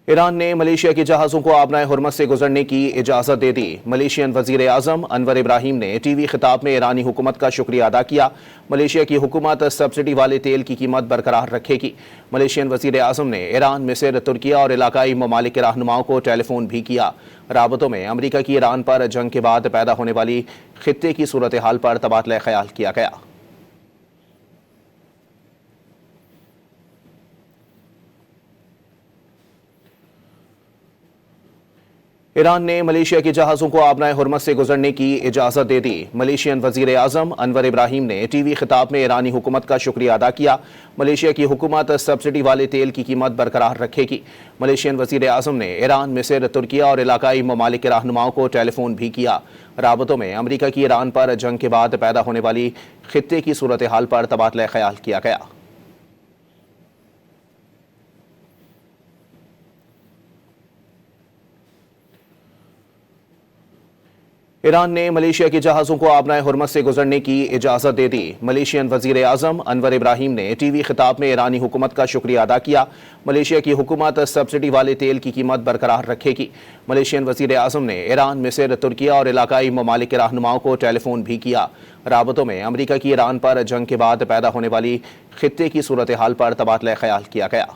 ایران نے ملیشیا کے جہازوں کو آبنائے حرمت سے گزرنے کی اجازت دے دی۔ ملیشین وزیر اعظم انور ابراہیم نے ٹی وی خطاب میں ایرانی حکومت کا شکریہ ادا کیا۔ ملیشیا کی حکومت سبسڈی والے تیل کی قیمت برقرار رکھے گی۔ ملیشین وزیر اعظم نے ایران، مصر، ترکیہ اور علاقائی ممالک کے رہنماؤں کو ٹیلی فون بھی کیا۔ رابطوں میں امریکہ کی ایران پر جنگ کے بعد پیدا ہونے والی خطے کی صورتحال پر تبادلہ خیال کیا گیا۔ ایران نے ملیشیا کے جہازوں کو آبنائے حرمت سے گزرنے کی اجازت دے دی۔ ملیشین وزیر اعظم انور ابراہیم نے ٹی وی خطاب میں ایرانی حکومت کا شکریہ ادا کیا۔ ملیشیا کی حکومت سبسڈی والے تیل کی قیمت برقرار رکھے گی۔ ملیشین وزیر اعظم نے ایران، مصر، ترکیہ اور علاقائی ممالک کے رہنماؤں کو ٹیلی فون بھی کیا۔ رابطوں میں امریکہ کی ایران پر جنگ کے بعد پیدا ہونے والی خطے کی صورتحال پر تبادلہ خیال کیا گیا۔ ایران نے ملیشیا کے جہازوں کو آبنائے حرمت سے گزرنے کی اجازت دے دی۔ ملیشین وزیر اعظم انور ابراہیم نے ٹی وی خطاب میں ایرانی حکومت کا شکریہ ادا کیا۔ ملیشیا کی حکومت سبسڈی والے تیل کی قیمت برقرار رکھے گی۔ ملیشین وزیر اعظم نے ایران، مصر، ترکیہ اور علاقائی ممالک کے رہنماؤں کو ٹیلی فون بھی کیا۔ رابطوں میں امریکہ کی ایران پر جنگ کے بعد پیدا ہونے والی خطے کی صورتحال پر تبادلہ خیال کیا گیا۔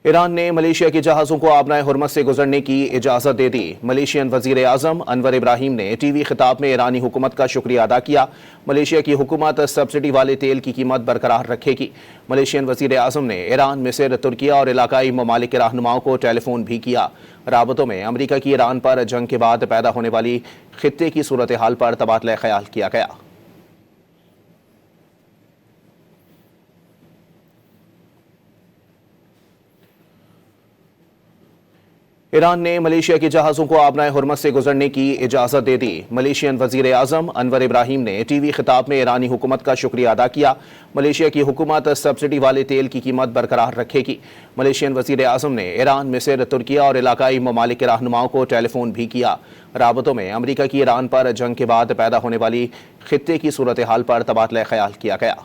ایران نے ملیشیا کے جہازوں کو آبنائے حرمت سے گزرنے کی اجازت دے دی۔ ملیشین وزیر اعظم انور ابراہیم نے ٹی وی خطاب میں ایرانی حکومت کا شکریہ ادا کیا۔ ملیشیا کی حکومت سبسڈی والے تیل کی قیمت برقرار رکھے گی۔ ملیشین وزیر اعظم نے ایران، مصر، ترکیہ اور علاقائی ممالک کے رہنماؤں کو ٹیلی فون بھی کیا۔ رابطوں میں امریکہ کی ایران پر جنگ کے بعد پیدا ہونے والی خطے کی صورتحال پر تبادلہ خیال کیا گیا۔ ایران نے ملیشیا کے جہازوں کو آبنائے حرمت سے گزرنے کی اجازت دے دی۔ ملیشین وزیر اعظم انور ابراہیم نے ٹی وی خطاب میں ایرانی حکومت کا شکریہ ادا کیا۔ ملیشیا کی حکومت سبسڈی والے تیل کی قیمت برقرار رکھے گی۔ ملیشین وزیر اعظم نے ایران، مصر، ترکیہ اور علاقائی ممالک کے رہنماؤں کو ٹیلی فون بھی کیا۔ رابطوں میں امریکہ کی ایران پر جنگ کے بعد پیدا ہونے والی خطے کی صورتحال پر تبادلہ خیال کیا گیا۔ ایران نے ملیشیا کے جہازوں کو آبنائے حرمت سے گزرنے کی اجازت دے دی۔ ملیشین وزیر اعظم انور ابراہیم نے ٹی وی خطاب میں ایرانی حکومت کا شکریہ ادا کیا۔ ملیشیا کی حکومت سبسڈی والے تیل کی قیمت برقرار رکھے گی۔ ملیشین وزیر اعظم نے ایران، مصر، ترکیہ اور علاقائی ممالک کے رہنماؤں کو ٹیلی فون بھی کیا۔ رابطوں میں امریکہ کی ایران پر جنگ کے بعد پیدا ہونے والی خطے کی صورتحال پر تبادلہ خیال کیا گیا۔